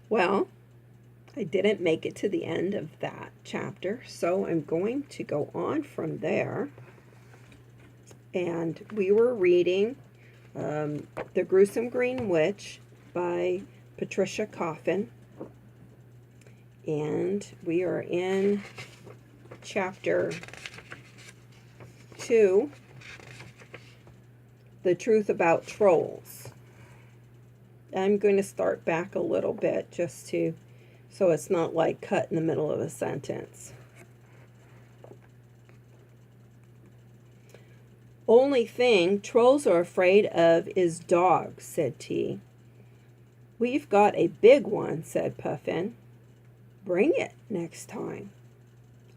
Well, I didn't make it to the end of that chapter, so I'm going to go on from there. And we were reading The Gruesome Green Witch by Patricia Coffin. And we are in chapter 2, The Truth About Trolls. I'm going to start back a little bit just to, so it's not like cut in the middle of a sentence. Only thing trolls are afraid of is dogs, said T. We've got a big one, said Puffin. Bring it next time.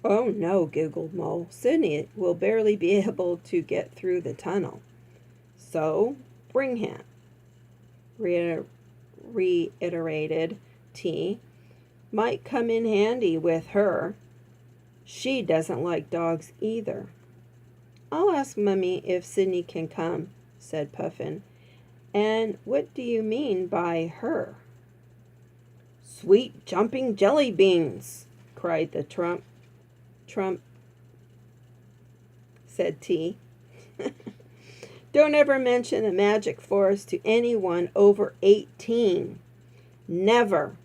Oh no, giggled Mole. Sydney will barely be able to get through the tunnel. So, bring him, reiterated T. Might come in handy with her. She doesn't like dogs either. I'll ask Mummy if Sydney can come, said Puffin. And what do you mean by her? Sweet jumping jelly beans, cried the Trump, said T. Don't ever mention the magic forest to anyone over 18. Never.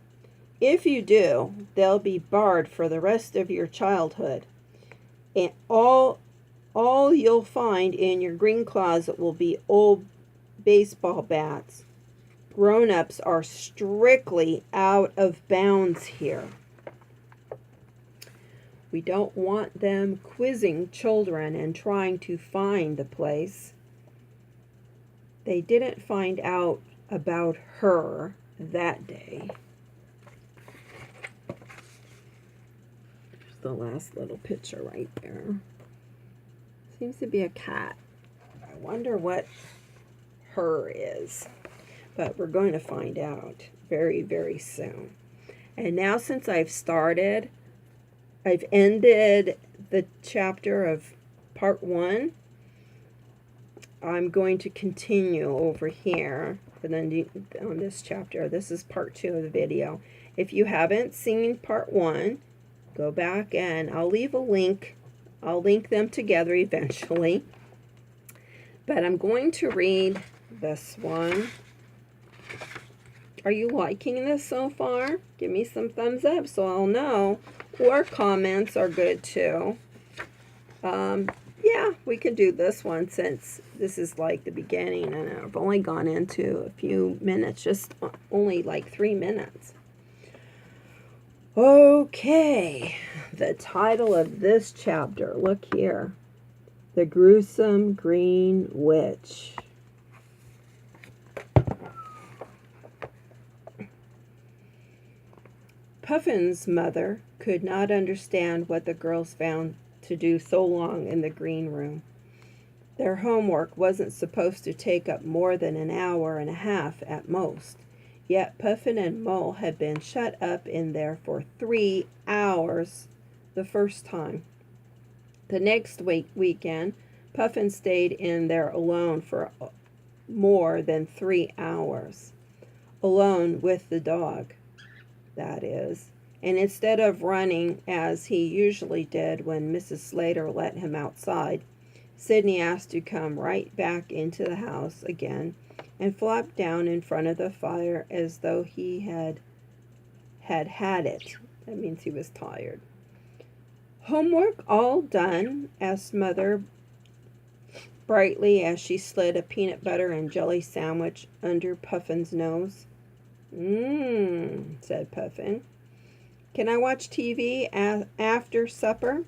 If you do, they'll be barred for the rest of your childhood. And all you'll find in your green closet will be old baseball bats. Grown-ups are strictly out of bounds here. We don't want them quizzing children and trying to find the place. They didn't find out about her that day. There's the last little picture right there. Seems to be a cat. I wonder what her is. But we're going to find out very, very soon. And now since I've ended the chapter of part 1. I'm going to continue over here and then on this chapter. This is part 2 of the video. If you haven't seen part 1, go back and I'll leave a link. I'll link them together eventually. But I'm going to read this one. Are you liking this so far? Give me some thumbs up so I'll know. Or comments are good too. Yeah, we could do this one since this is like the beginning and I've only gone into a few minutes, just only like 3 minutes. Okay, the title of this chapter, look here. The Gruesome Green Witch. Puffin's mother could not understand what the girls found to do so long in the green room. Their homework wasn't supposed to take up more than an hour and a half at most, yet Puffin and Mole had been shut up in there for 3 hours the first time. The next weekend, Puffin stayed in there alone for more than 3 hours. Alone with the dog, that is. And instead of running as he usually did when Mrs. Slater let him outside, Sydney asked to come right back into the house again and flopped down in front of the fire as though he had it. That means he was tired. Homework all done? Asked Mother brightly as she slid a peanut butter and jelly sandwich under Puffin's nose. Said Puffin. Can I watch TV after supper?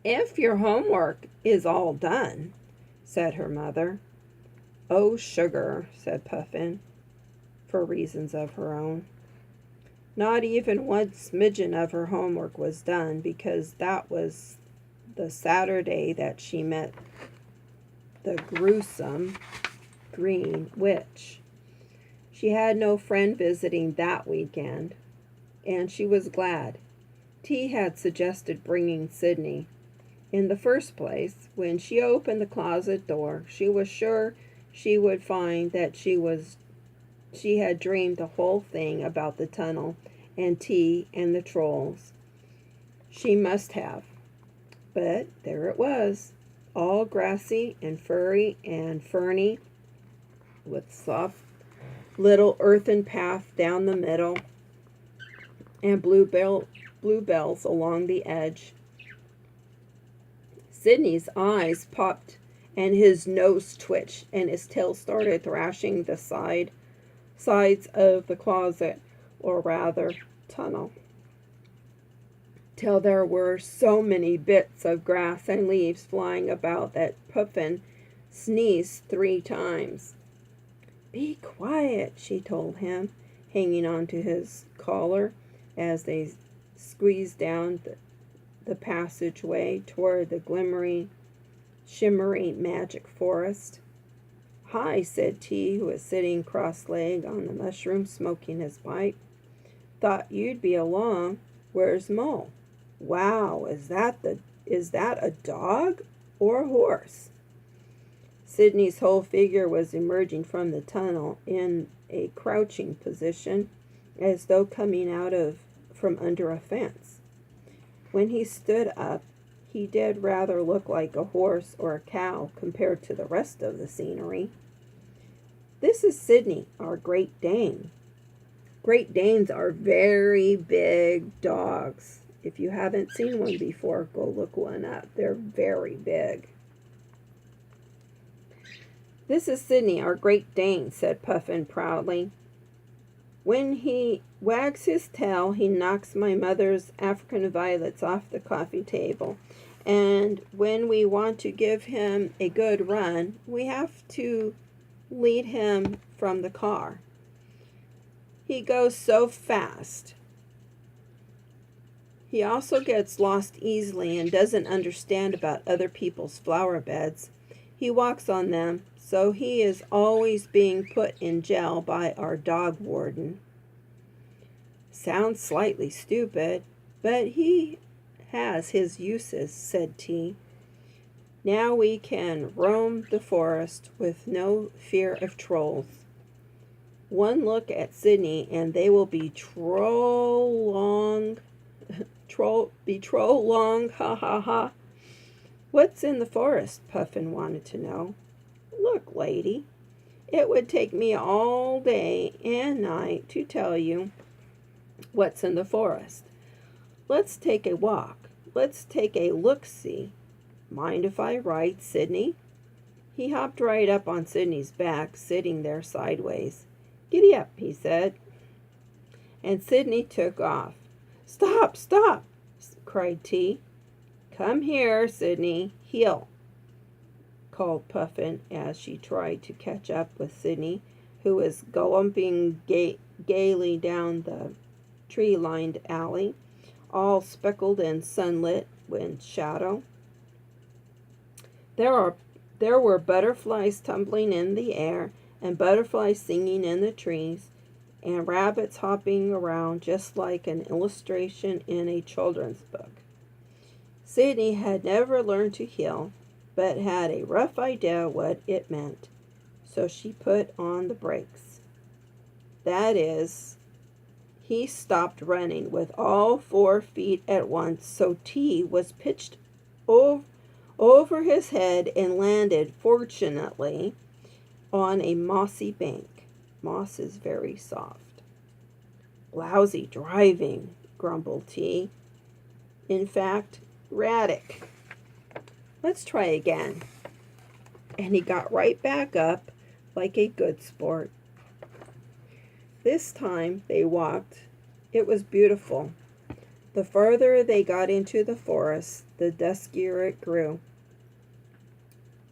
If your homework is all done, said her mother. Oh, sugar, said Puffin, for reasons of her own. Not even one smidgen of her homework was done because that was the Saturday that she met the Gruesome Green Witch. She had no friend visiting that weekend, and she was glad. T had suggested bringing Sydney. In the first place, when she opened the closet door, she was sure she would find that she was She had dreamed the whole thing about the tunnel and tea and the trolls. She must have. But there it was, all grassy and furry and ferny, with soft little earthen path down the middle and bluebells along the edge. Sidney's eyes popped and his nose twitched and his tail started thrashing the sides of the closet, or rather tunnel, till there were so many bits of grass and leaves flying about that Puffin sneezed 3 times. "Be quiet," she told him, hanging on to his collar as they squeezed down the passageway toward the glimmering, shimmery magic forest. "Hi," said T, who was sitting cross-legged on the mushroom smoking his pipe. "Thought you'd be along. Where's Mo?" "Wow, is that a dog or a horse?" Sidney's whole figure was emerging from the tunnel in a crouching position, as though coming from under a fence. When he stood up, he did rather look like a horse or a cow compared to the rest of the scenery. "This is Sidney, our Great Dane." Great Danes are very big dogs. If you haven't seen one before, go look one up. They're very big. "This is Sidney, our Great Dane," said Puffin proudly. "When he wags his tail, he knocks my mother's African violets off the coffee table. And when we want to give him a good run, we have to lead him from the car. He goes so fast. He also gets lost easily and doesn't understand about other people's flower beds. He walks on them, so he is always being put in jail by our dog warden." "Sounds slightly stupid, but he has his uses," said T. "Now we can roam the forest with no fear of trolls. One look at Sidney and they will be troll long, ha ha ha." "What's in the forest?" Puffin wanted to know. "Look, lady, it would take me all day and night to tell you what's in the forest. Let's take a walk. Let's take a look-see. Mind if I ride Sidney?" He hopped right up on Sidney's back, sitting there sideways. "Giddy up," he said. And Sidney took off. "Stop, stop," cried T. "Come here, Sidney. Heel," called Puffin as she tried to catch up with Sidney, who was galloping gaily down the tree-lined alley, all speckled and sunlit with shadow. There were butterflies tumbling in the air, and butterflies singing in the trees, and rabbits hopping around just like an illustration in a children's book. Sidney had never learned to heel, but had a rough idea what it meant, so she put on the brakes. That is, he stopped running with all 4 feet at once, so T was pitched over his head and landed, fortunately, on a mossy bank. Moss is very soft. "Lousy driving," grumbled T. "In fact, erratic. Let's try again." And he got right back up like a good sport. This time they walked. It was beautiful. The farther they got into the forest, the duskier it grew.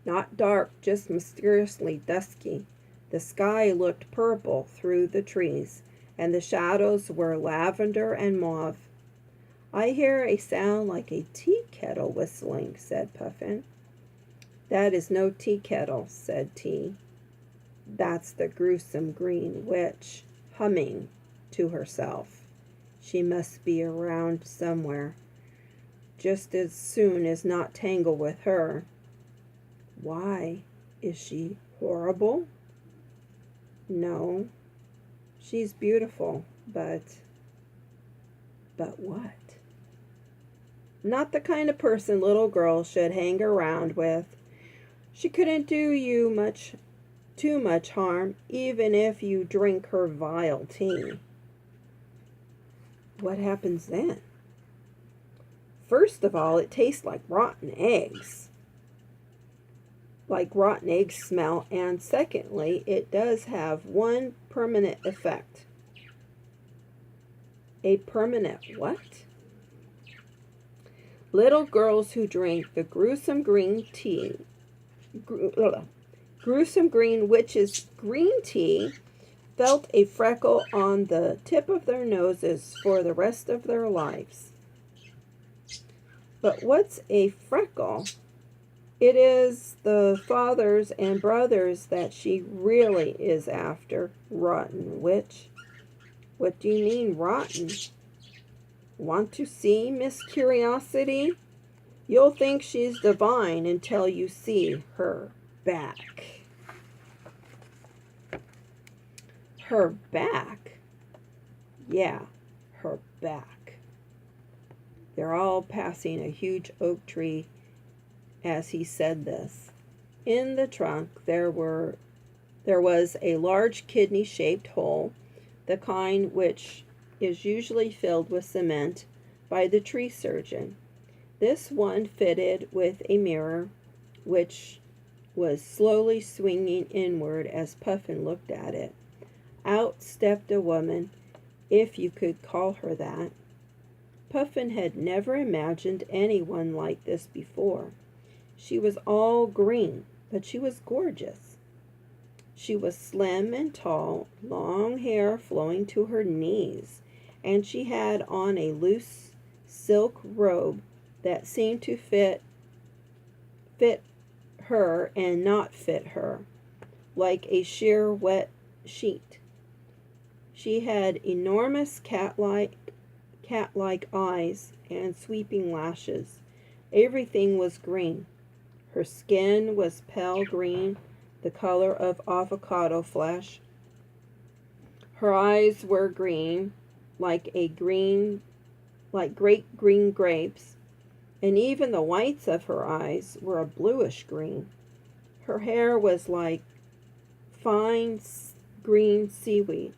Not dark, just mysteriously dusky. The sky looked purple through the trees, and the shadows were lavender and mauve. "I hear a sound like a tea kettle whistling," said Puffin. "That is no tea kettle," said T. "That's the gruesome green witch, humming to herself. She must be around somewhere. Just as soon as not tangle with her." "Why? Is she horrible?" "No, She's beautiful, but what? Not the kind of person little girls should hang around with. She couldn't do you too much harm, even if you drink her vile tea. What happens then? First of all, it tastes like rotten eggs. Like rotten eggs smell. And secondly, it does have one permanent effect. A permanent what? Little girls who drink the gruesome green witch's green tea felt a freckle on the tip of their noses for the rest of their lives. But what's a freckle? It is the fathers and brothers that she really is after, rotten witch. What do you mean, rotten? Want to see, Miss Curiosity? You'll think she's divine until you see her back. Her back? Yeah, her back. They're all passing a huge oak tree as he said this. In the trunk there was a large kidney-shaped hole, the kind which is usually filled with cement by the tree surgeon. This one fitted with a mirror, which was slowly swinging inward as Puffin looked at it. Out stepped a woman, if you could call her that. Puffin had never imagined anyone like this before. She was all green, but she was gorgeous. She was slim and tall, long hair flowing to her knees, and she had on a loose silk robe that seemed to fit her and not fit her, like a sheer wet sheet. She had enormous cat-like eyes and sweeping lashes. Everything was green. Her skin was pale green, the color of avocado flesh. Her eyes were green, like great green grapes, and even the whites of her eyes were a bluish green. Her hair was like fine green seaweed.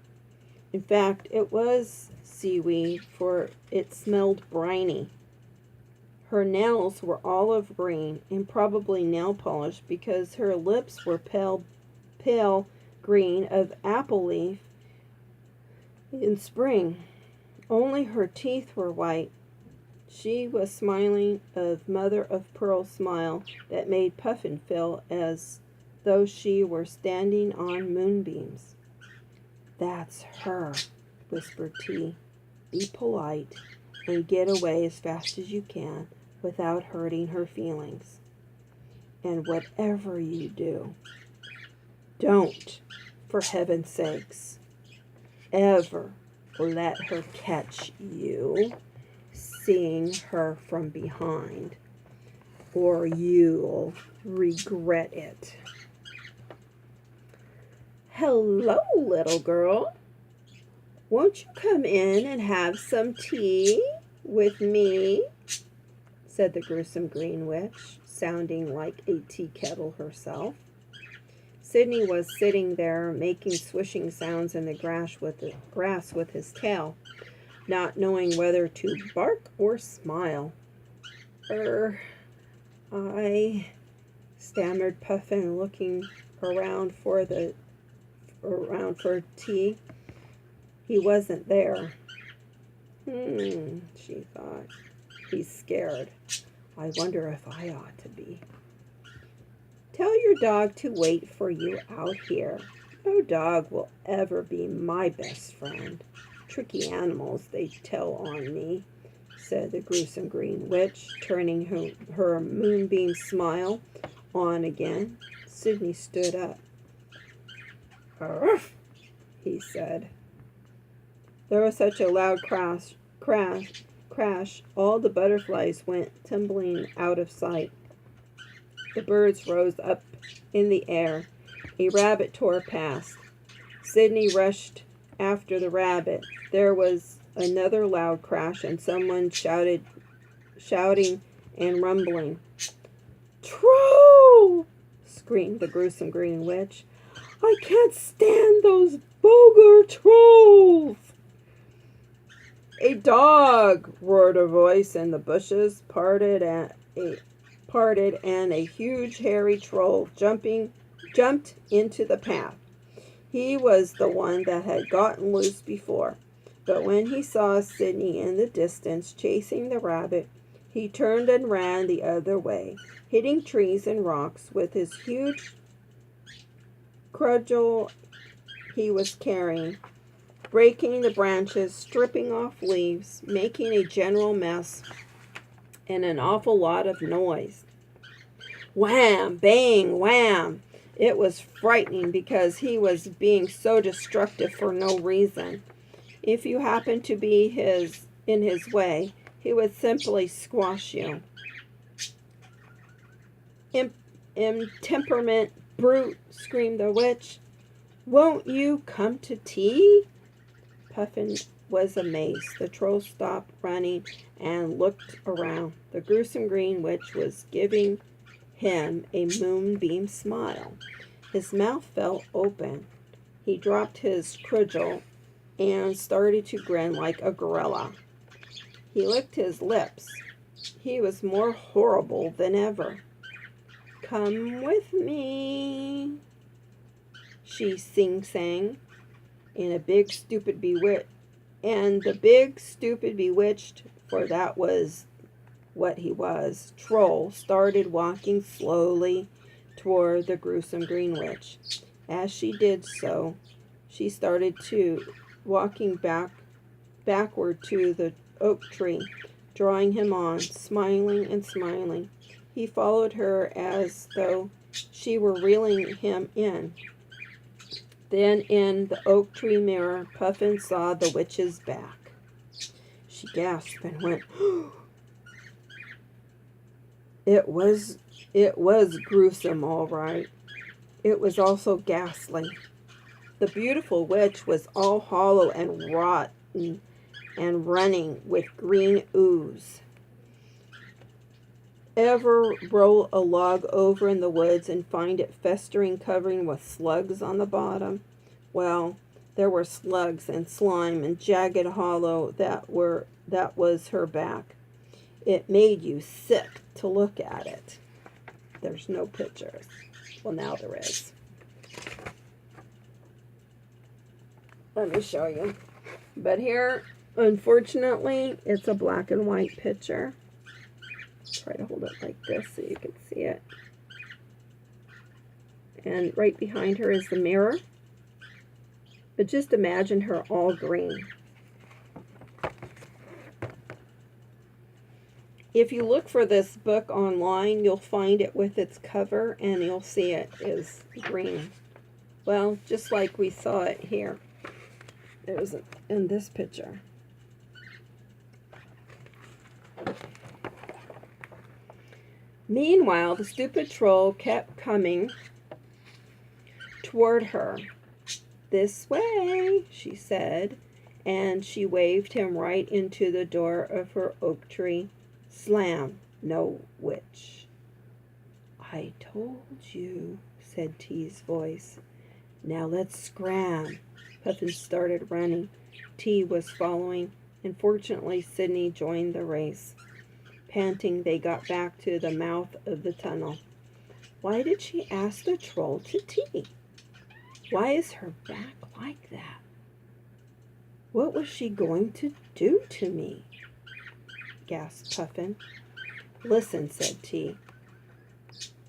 In fact, it was seaweed, for it smelled briny. Her nails were olive green and probably nail polish, because her lips were pale green of apple leaf in spring. Only her teeth were white. She was smiling a mother-of-pearl smile that made Puffin feel as though she were standing on moonbeams. "That's her," whispered T. "Be polite and get away as fast as you can without hurting her feelings. And whatever you do, don't, for heaven's sakes, ever let her catch you seeing her from behind, or you'll regret it." "Hello, little girl. Won't you come in and have some tea with me?" said the gruesome green witch, sounding like a tea kettle herself. Sidney was sitting there making swishing sounds in the grass with his tail, not knowing whether to bark or smile. I stammered Puffin, looking around for tea. He wasn't there. She thought. He's scared. I wonder if I ought to be. "Tell your dog to wait for you out here. No dog will ever be my best friend. Tricky animals, they tell on me," said the gruesome green witch, turning her moonbeam smile on again. Sidney stood up. "Arf!" he said. There was such a loud crash, all the butterflies went tumbling out of sight. The birds rose up in the air. A rabbit tore past. Sidney rushed after the rabbit. There was another loud crash, and someone shouting and rumbling. "Troll!" screamed the gruesome green witch. "I can't stand those vulgar trolls!" "A dog!" roared a voice, and the bushes parted, and a huge hairy troll jumped into the path. He was the one that had gotten loose before, but when he saw Sidney in the distance chasing the rabbit, he turned and ran the other way, hitting trees and rocks with his huge cudgel he was carrying, breaking the branches, stripping off leaves, making a general mess, and an awful lot of noise. Wham! Bang! Wham! It was frightening because he was being so destructive for no reason. If you happened to be in his way, he would simply squash you. "Intemperate brute!" screamed the witch. "Won't you come to tea?" Puffin was amazed. The troll stopped running and looked around. The gruesome green witch was giving him a moonbeam smile. His mouth fell open. He dropped his cudgel and started to grin like a gorilla. He licked his lips. He was more horrible than ever. "Come with me," she sing-sang, and the big stupid bewitched, for that was what he was, troll, started walking slowly toward the gruesome green witch. As she did so, she started walking backward to the oak tree, drawing him on, smiling and smiling. He followed her as though she were reeling him in. Then in the oak tree mirror, Puffin saw the witch's back. She gasped and went, It was gruesome, all right. It was also ghastly. The beautiful witch was all hollow and rotten and running with green ooze. Ever roll a log over in the woods and find it festering, covering with slugs on the bottom? Well, there were slugs and slime and jagged hollow that was her back. It made you sick to look at it. There's no pictures. Well, now there is. Let me show you. But here, unfortunately, it's a black and white picture. Try to hold it like this so you can see it. And right behind her is the mirror. But just imagine her all green. If you look for this book online, you'll find it with its cover, and you'll see it is green. Well, just like we saw it here. It was in this picture. Meanwhile, the stupid troll kept coming toward her. "This way," she said, and she waved him right into the door of her oak tree. Slam! No witch. "I told you," said T's voice. "Now let's scram." Puffin started running. T was following, and fortunately Sidney joined the race. Panting, they got back to the mouth of the tunnel. Why did she ask the troll to tea? Why is her back like that? What was she going to do to me? Gasped Puffin. "Listen," said T.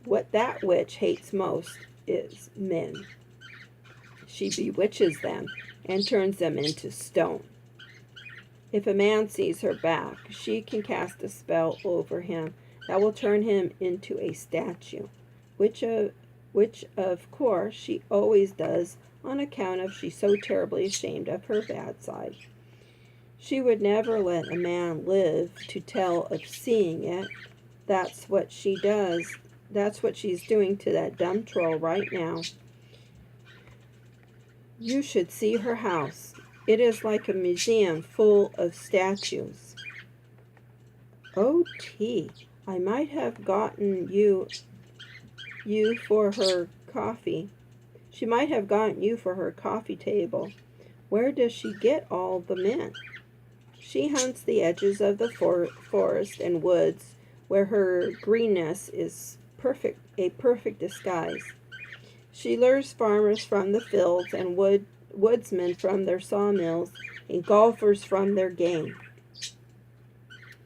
"What that witch hates most is men. She bewitches them and turns them into stone. If a man sees her back, she can cast a spell over him that will turn him into a statue, which of course she always does on account of she's so terribly ashamed of her bad side. She would never let a man live to tell of seeing it. That's what she does. That's what she's doing to that dumb troll right now. You should see her house. It is like a museum full of statues. Oh, T, I might have gotten you for her coffee. She might have gotten you for her coffee table. Where does she get all the men? She hunts the edges of the forest and woods where her greenness is a perfect disguise. She lures farmers from the fields and woodsmen from their sawmills and golfers from their game.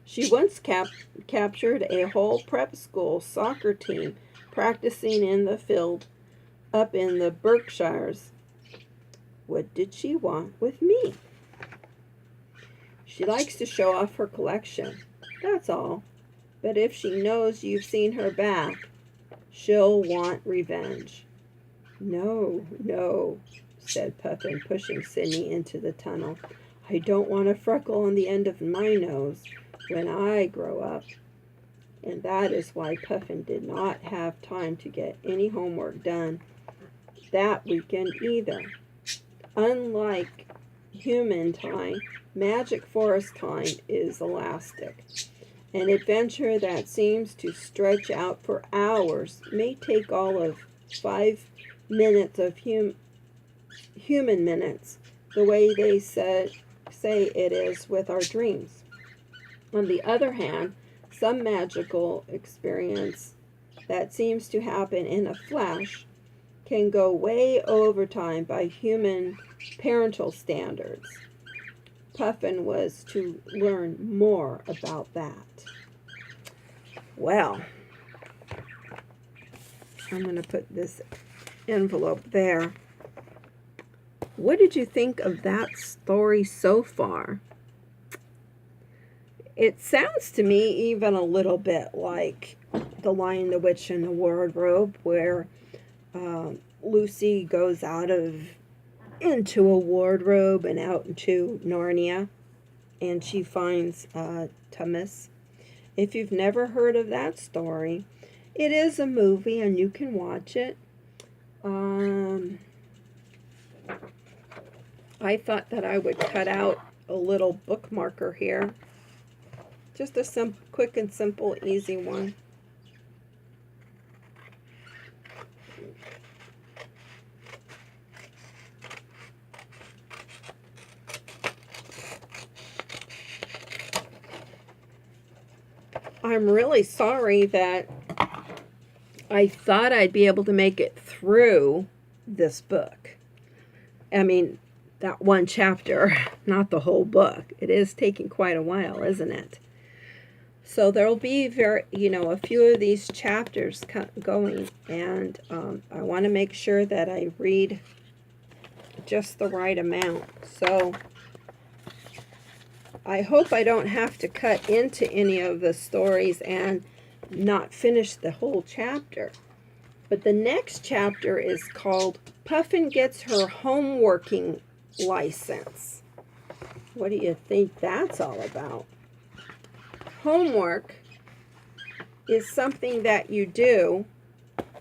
She once captured a whole prep school soccer team practicing in the field up in the Berkshires. What did she want with me? She likes to show off her collection, that's all. But if she knows you've seen her back, she'll want revenge. No, no, said Puffin, pushing Sydney into the tunnel. I don't want a freckle on the end of my nose when I grow up. And that is why Puffin did not have time to get any homework done that weekend either. Unlike human time, magic forest time is elastic. An adventure that seems to stretch out for hours may take all of 5 minutes of human minutes, the way they say it is with our dreams. On the other hand, some magical experience that seems to happen in a flash can go way over time by human parental standards. Puffin was to learn more about that. Well, I'm going to put this envelope there. What did you think of that story so far? It sounds to me even a little bit like The Lion, the Witch, and the Wardrobe, where Lucy goes into a wardrobe and out into Narnia, and she finds Thomas. If you've never heard of that story, it is a movie and you can watch it. I thought that I would cut out a little bookmarker here. Just a quick and simple, easy one. I'm really sorry that I thought I'd be able to make it through this book. I mean, that one chapter, not the whole book. It is taking quite a while, isn't it? So there'll be a few of these chapters going, and I want to make sure that I read just the right amount. So I hope I don't have to cut into any of the stories and not finish the whole chapter. But the next chapter is called Puffin Gets Her Homeworking License. What do you think that's all about? Homework is something that you do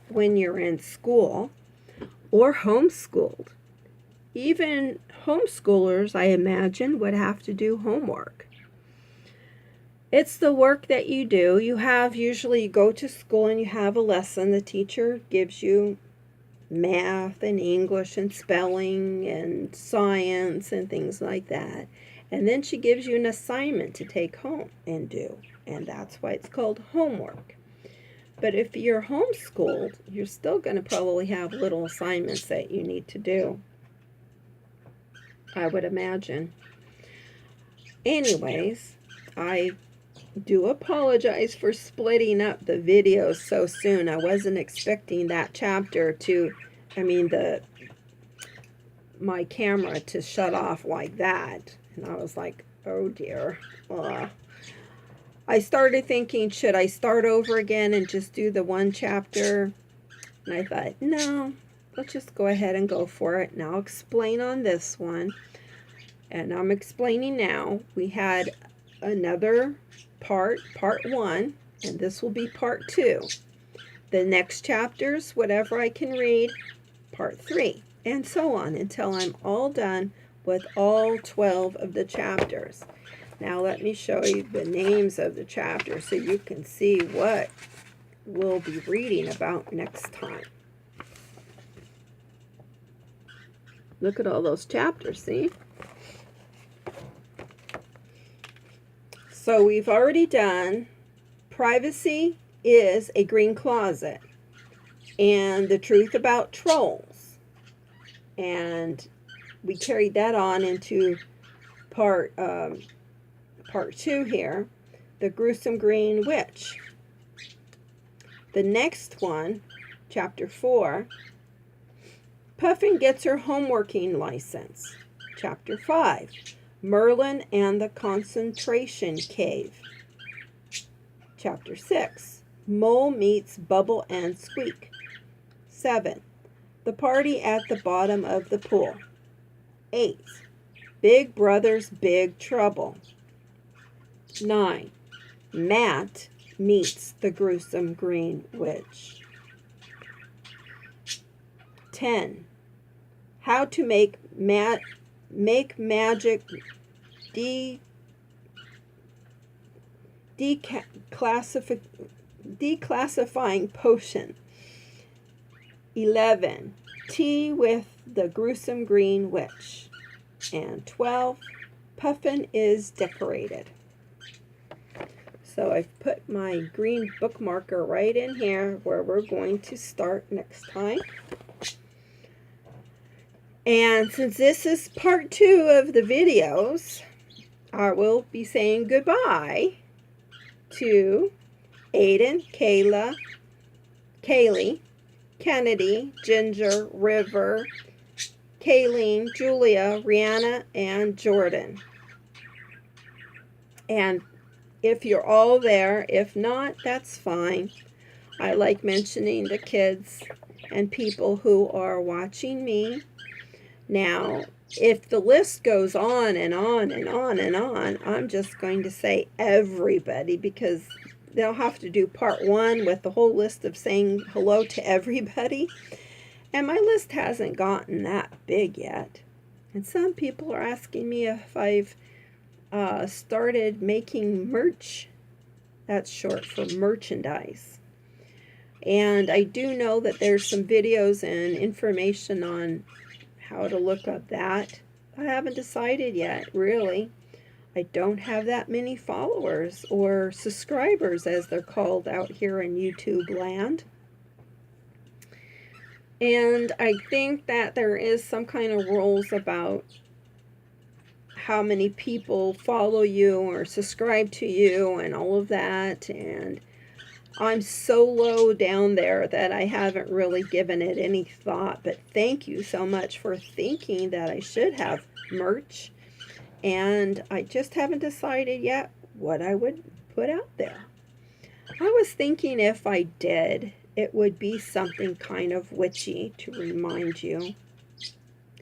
when you're in school or homeschooled. Even homeschoolers, I imagine, would have to do homework. It's the work that you do. Usually you go to school and you have a lesson. The teacher gives you math and English and spelling and science and things like that. And then she gives you an assignment to take home and do. And that's why it's called homework. But if you're homeschooled, you're still going to probably have little assignments that you need to do, I would imagine. Anyways, I do apologize for splitting up the videos so soon. I wasn't expecting that chapter my camera to shut off like that. And I was like, oh dear. I started thinking, should I start over again and just do the one chapter? And I thought, no, let's just go ahead and go for it. And I'll explain on this one. And I'm explaining now. We had another part 1, and this will be part 2. The next chapters, whatever I can read, part 3, and so on until I'm all done with all 12 of the chapters. Now let me show you the names of the chapters so you can see what we'll be reading about next time. Look at all those chapters, see? So we've already done Privacy is a Green Closet and The Truth About Trolls. And we carried that on into part 2 here, The Gruesome Green Witch. The next one, chapter 4, Puffin gets her homeworking license. Chapter 5, Merlin and the Concentration Cave. Chapter 6, Mole meets Bubble and Squeak. 7, The Party at the Bottom of the Pool. 8, Big Brother's Big Trouble. 9, Matt meets the Gruesome Green Witch. 10, How to make magic declassifying potion. 11, Tea with the Gruesome Green Witch. And 12, Puffin is decorated. So I've put my green bookmarker right in here where we're going to start next time. And since this is part 2 of the videos, I will be saying goodbye to Aiden, Kayla, Kaylee, Kennedy, Ginger, River, Kayleen, Julia, Rihanna, and Jordan. And if you're all there, if not, that's fine. I like mentioning the kids and people who are watching me. Now, if the list goes on and on and on and on, I'm just going to say everybody, because they'll have to do part 1 with the whole list of saying hello to everybody. And my list hasn't gotten that big yet. And some people are asking me if I've started making merch. That's short for merchandise. And I do know that there's some videos and information on how to look up that. I haven't decided yet, really. I don't have that many followers or subscribers, as they're called out here in YouTube land. And I think that there is some kind of rules about how many people follow you or subscribe to you and all of that. And I'm so low down there that I haven't really given it any thought. But thank you so much for thinking that I should have merch. And I just haven't decided yet what I would put out there. I was thinking if I did, it would be something kind of witchy to remind you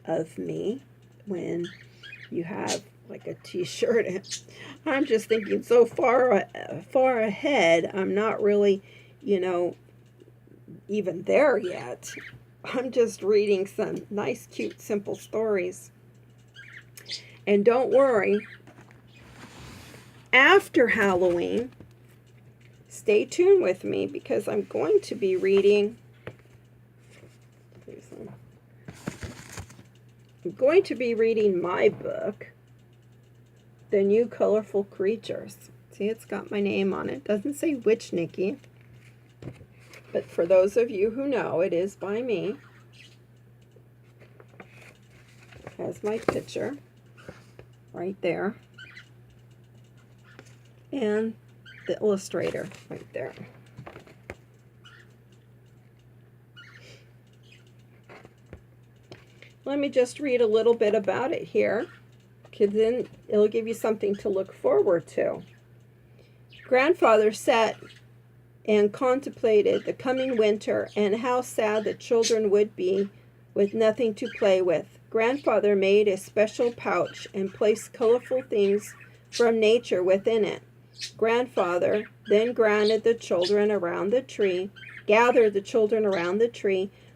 of me when you have like a t-shirt. I'm just thinking so far ahead. I'm not really, even there yet. I'm just reading some nice, cute, simple stories. And don't worry, after Halloween, stay tuned with me, because I'm going to be reading, my book, The New Colorful Creatures. See, it's got my name on it. It doesn't say Witch Nikki. But for those of you who know, it is by me. It has my picture right there. And the illustrator right there. Let me just read a little bit about it here, because then it'll give you something to look forward to. Grandfather sat and contemplated the coming winter and how sad the children would be with nothing to play with. Grandfather made a special pouch and placed colorful things from nature within it. Grandfather then gathered the children around the tree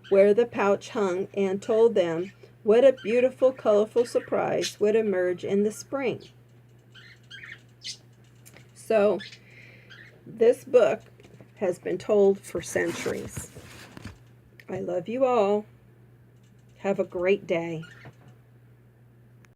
where the pouch hung, and told them What a beautiful, colorful surprise would emerge in the spring. So, this book has been told for centuries. I love you all. Have a great day.